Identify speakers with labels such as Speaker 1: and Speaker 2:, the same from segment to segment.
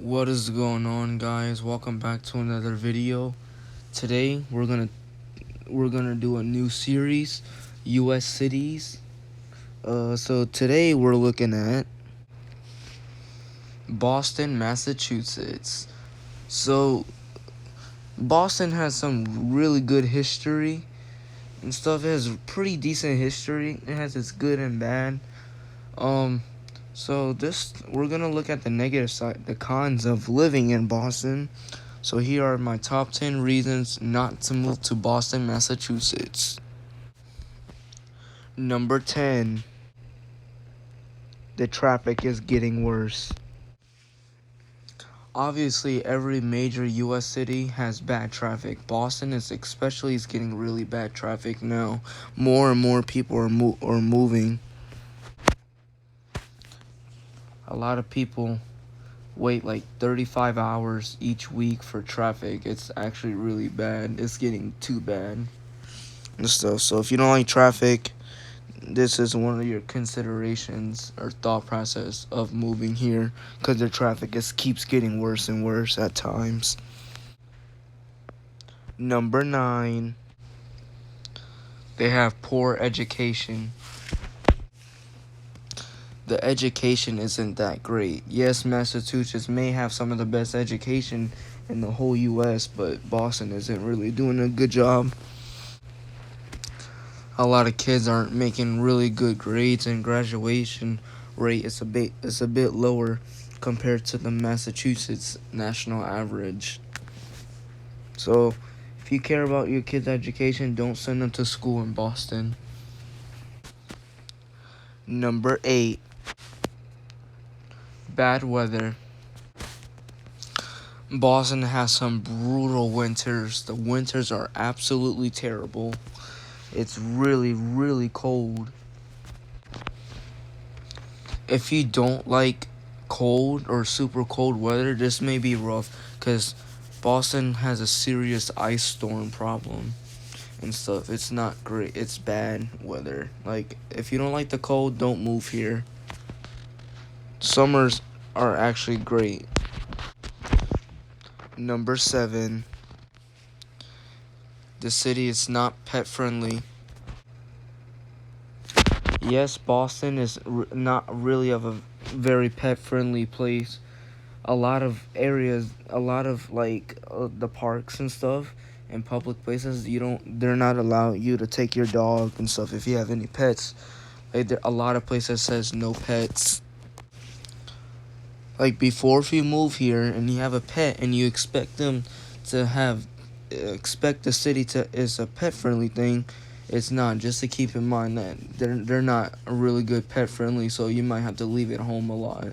Speaker 1: What is going on, guys? Welcome back to another video. Today we're gonna do a new series, US cities. So today we're looking at Boston, Massachusetts. So Boston has some really good history and stuff. It has pretty decent history. It has its good and bad. Um so this we're gonna look at the negative side, the cons of living in Boston. So here are my top 10 reasons not to move to Boston, Massachusetts. Number 10, the traffic is getting worse. Obviously, every major US city has bad traffic. Boston is getting really bad traffic now. More and more people are moving. A lot of people wait like 35 hours each week for traffic. It's actually really bad. It's getting too bad and stuff. So if you don't like traffic, this is one of your considerations or thought process of moving here, because the traffic keeps getting worse and worse at times. Number 9, they have poor education. The education isn't that great. Yes, Massachusetts may have some of the best education in the whole US, but Boston isn't really doing a good job. A lot of kids aren't making really good grades, and graduation rate is a bit lower compared to the Massachusetts national average. So, if you care about your kids' education, don't send them to school in Boston. Number 8, bad weather. Boston has some brutal winters. The winters are absolutely terrible. It's really, really cold. If you don't like cold or super cold weather, this may be rough, because Boston has a serious ice storm problem and stuff. It's not great. It's bad weather. Like, if you don't like the cold, don't move here. Summers are actually great. Number 7, the city is not pet friendly. Yes, Boston is not really of a very pet friendly place. A lot of areas, a lot of the parks and stuff and public places, they're not allow you to take your dog and stuff if you have any pets. A lot of places says no pets. Like, before, if you move here and you have a pet and you expect the city to is a pet friendly thing, it's not. Just to keep in mind that they're not really good pet friendly, so you might have to leave it home a lot.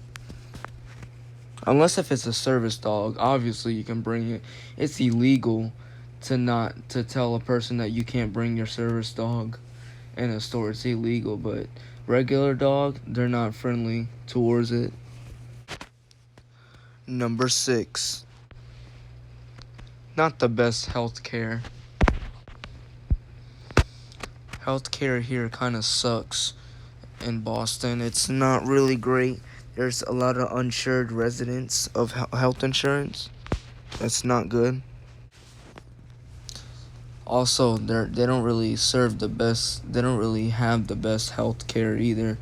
Speaker 1: Unless if it's a service dog, obviously you can bring it. It's illegal to tell a person that you can't bring your service dog in a store. It's illegal, but regular dog, they're not friendly towards it. Number 6, not the best healthcare. Healthcare here kind of sucks in Boston. It's not really great. There's a lot of uninsured residents of health insurance. That's not good. Also, they don't really serve the best. They don't really have the best health care either.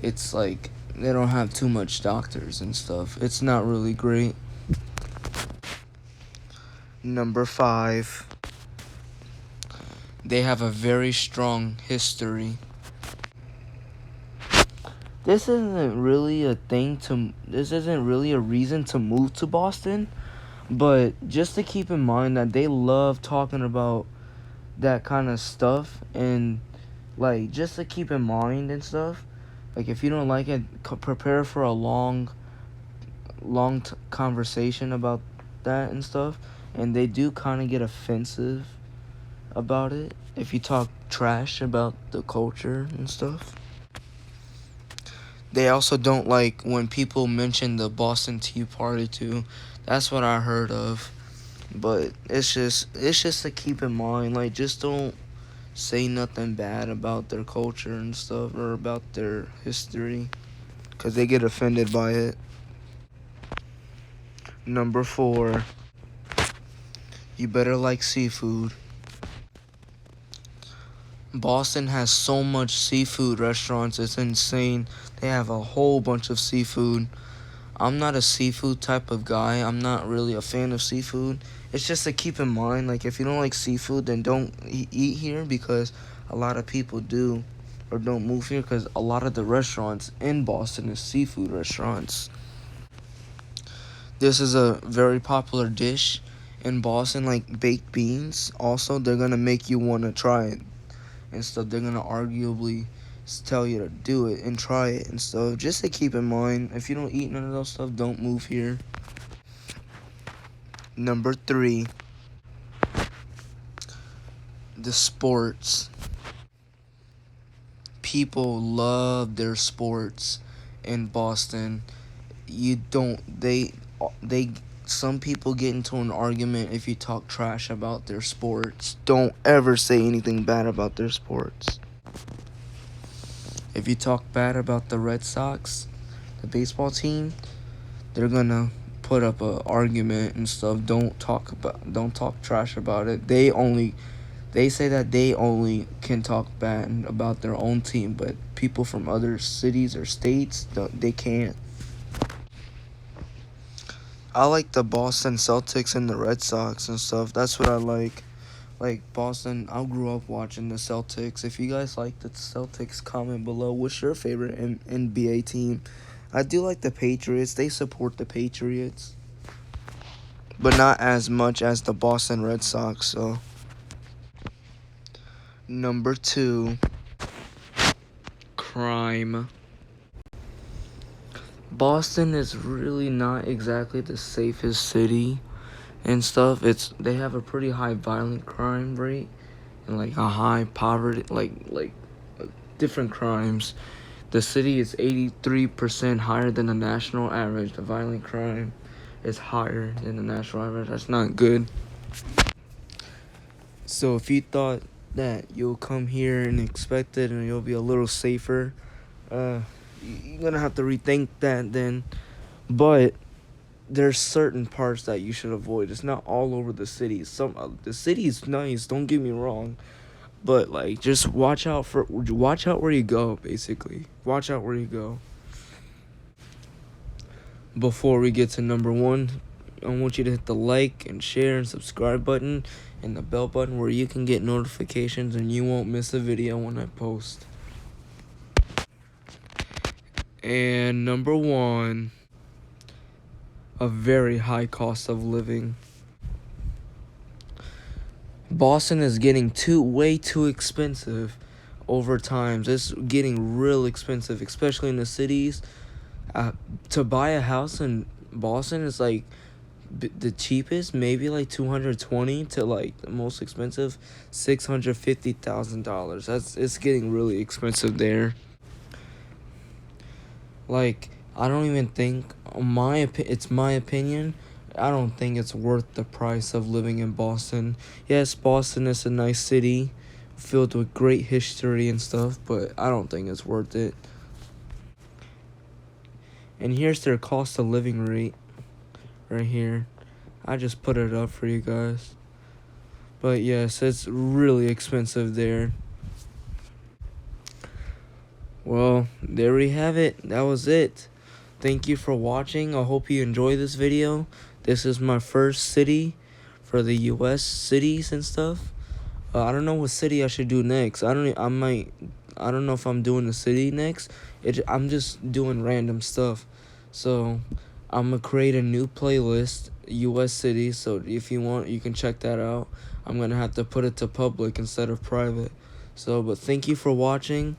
Speaker 1: It's like they don't have too much doctors and stuff. It's not really great. Number 5, they have a very strong history. This isn't really a reason to move to Boston, but just to keep in mind that they love talking about that kind of stuff, and like, just to keep in mind and stuff. Like, if you don't like it, prepare for a long conversation about that and stuff. And they do kind of get offensive about it if you talk trash about the culture and stuff. They also don't like when people mention the Boston Tea Party too. That's what I heard of. But it's just to keep in mind. Like, just don't say nothing bad about their culture and stuff, or about their history, because they get offended by it. Number 4, you better like seafood. Boston has so much seafood restaurants, it's insane. They have a whole bunch of seafood. I'm not a seafood type of guy. I'm not really a fan of seafood. It's just to keep in mind, like, if you don't like seafood, then don't eat here, because a lot of people do, or don't move here, because a lot of the restaurants in Boston is seafood restaurants. This is a very popular dish in Boston, like baked beans. Also, they're gonna make you want to try it and stuff. They're gonna arguably tell you to do it and try it and stuff. Just to keep in mind, if you don't eat none of those stuff, don't move here. Number 3, the sports. People love their sports in Boston. They some people get into an argument if you talk trash about their sports. Don't ever say anything bad about their sports. If you talk bad about the Red Sox, the baseball team, they're gonna put up a argument and stuff. Don't talk trash about it. They say that they only can talk bad about their own team, but people from other cities or states, they can't. I like the Boston Celtics and the Red Sox and stuff. That's what I like. Like Boston, I grew up watching the Celtics. If you guys like the Celtics, comment below. What's your favorite NBA team? I do like the Patriots. They support the Patriots, but not as much as the Boston Red Sox. So, number 2, crime. Boston is really not exactly the safest city and stuff. They have a pretty high violent crime rate and like a high poverty, like different crimes. The city is 83% higher than the national average. The violent crime is higher than the national average. That's not good. So if you thought that you'll come here and expect it and you'll be a little safer, you're gonna have to rethink that then. But there's certain parts that you should avoid. It's not all over the city. The city's nice, don't get me wrong, but like just watch out where you go. Basically, watch out where you go. Before we get to number 1, I want you to hit the like and share and subscribe button and the bell button where you can get notifications and you won't miss a video when I post. And number 1, a very high cost of living. Boston is getting way too expensive over time. It's getting real expensive, especially in the cities. To buy a house in Boston is like the cheapest, maybe like $220 to like the most expensive $650,000. It's getting really expensive there. Like, I don't even think, it's my opinion, I don't think it's worth the price of living in Boston. Yes, Boston is a nice city filled with great history and stuff, but I don't think it's worth it. And here's their cost of living rate right here. I just put it up for you guys. But yes, it's really expensive there. Well, there we have it. That was it. Thank you for watching. I hope you enjoy this video. This is my first city for the US cities and stuff. I don't know what city I should do next. I don't know if I'm doing a city next. I'm just doing random stuff. So I'm gonna create a new playlist, US cities. So if you want, you can check that out. I'm gonna have to put it to public instead of private. So, but thank you for watching.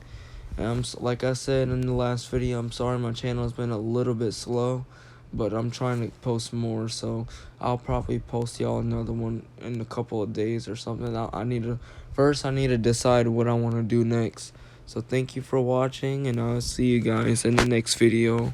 Speaker 1: Like I said in the last video, I'm sorry my channel has been a little bit slow, but I'm trying to post more, so I'll probably post y'all another one in a couple of days or something. I need to decide what I want to do next. So thank you for watching, and I'll see you guys in the next video.